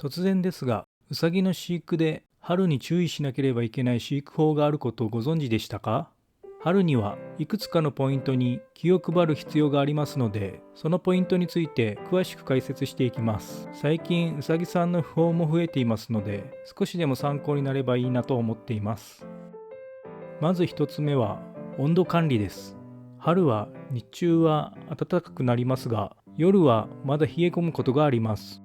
突然ですが、ウサギの飼育で春に注意しなければいけない飼育法があることをご存知でしたか？春にはいくつかのポイントに気を配る必要がありますので、そのポイントについて詳しく解説していきます。最近ウサギさんの訃報も増えていますので、少しでも参考になればいいなと思っています。まず一つ目は温度管理です。春は日中は暖かくなりますが、夜はまだ冷え込むことがあります。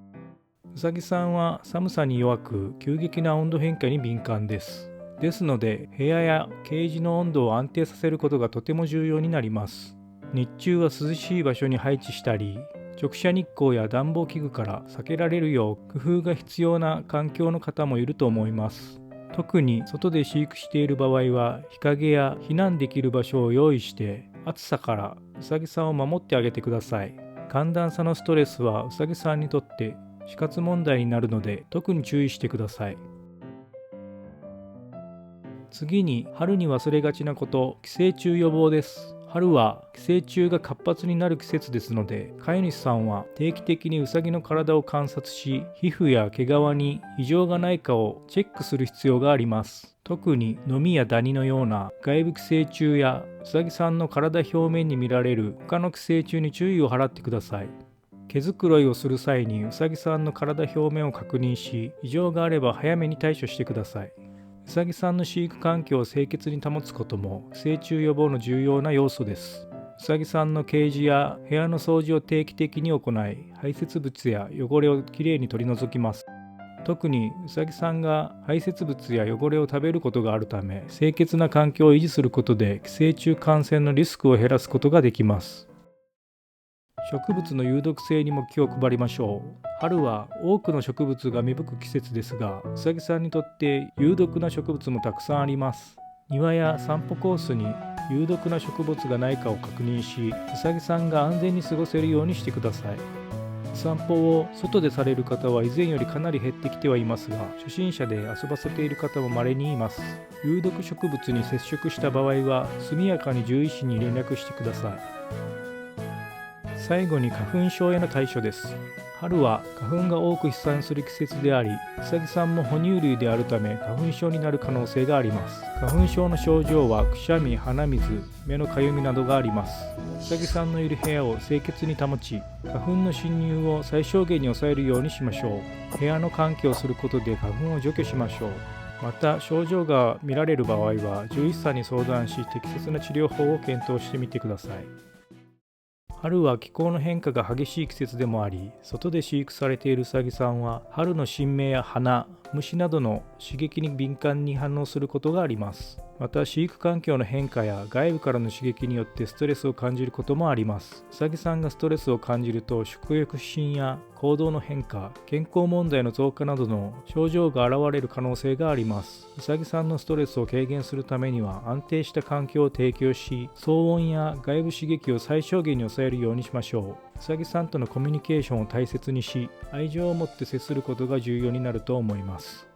うさぎさんは寒さに弱く、急激な温度変化に敏感です。ですので、部屋やケージの温度を安定させることがとても重要になります。日中は涼しい場所に配置したり、直射日光や暖房器具から避けられるよう工夫が必要な環境の方もいると思います。特に外で飼育している場合は、日陰や避難できる場所を用意して、暑さからうさぎさんを守ってあげてください。寒暖差のストレスはうさぎさんにとって死活問題になるので、特に注意してください。次に春に忘れがちなこと、寄生虫予防です。春は寄生虫が活発になる季節ですので、飼い主さんは定期的にうさぎの体を観察し、皮膚や毛皮に異常がないかをチェックする必要があります。特にノミやダニのような外部寄生虫やうさぎさんの体表面に見られる他の寄生虫に注意を払ってください。毛づくろいをする際にうさぎさんの体表面を確認し、異常があれば早めに対処してください。うさぎさんの飼育環境を清潔に保つことも寄生虫予防の重要な要素です。うさぎさんのケージや部屋の掃除を定期的に行い、排泄物や汚れをきれいに取り除きます。特にうさぎさんが排泄物や汚れを食べることがあるため、清潔な環境を維持することで寄生虫感染のリスクを減らすことができます。植物の有毒性にも気を配りましょう。春は多くの植物が芽吹く季節ですが、うさぎさんにとって有毒な植物もたくさんあります。庭や散歩コースに有毒な植物がないかを確認し、うさぎさんが安全に過ごせるようにしてください。散歩を外でされる方は以前よりかなり減ってきてはいますが、初心者で遊ばせている方も稀にいます。有毒植物に接触した場合は、速やかに獣医師に連絡してください。最後に花粉症への対処です。春は花粉が多く飛散する季節であり、うさぎさんも哺乳類であるため花粉症になる可能性があります。花粉症の症状はくしゃみ、鼻水、目のかゆみなどがあります。うさぎさんのいる部屋を清潔に保ち、花粉の侵入を最小限に抑えるようにしましょう。部屋の換気をすることで花粉を除去しましょう。また症状が見られる場合は獣医師さんに相談し、適切な治療法を検討してみてください。春は気候の変化が激しい季節でもあり、外で飼育されているうさぎさんは春の新芽や花、虫などの刺激に敏感に反応することがあります。また飼育環境の変化や外部からの刺激によってストレスを感じることもあります。うさぎさんがストレスを感じると、食欲不振や行動の変化、健康問題の増加などの症状が現れる可能性があります。うさぎさんのストレスを軽減するためには、安定した環境を提供し、騒音や外部刺激を最小限に抑えるようにしましょう。うさぎさんとのコミュニケーションを大切にし、愛情を持って接することが重要になると思います。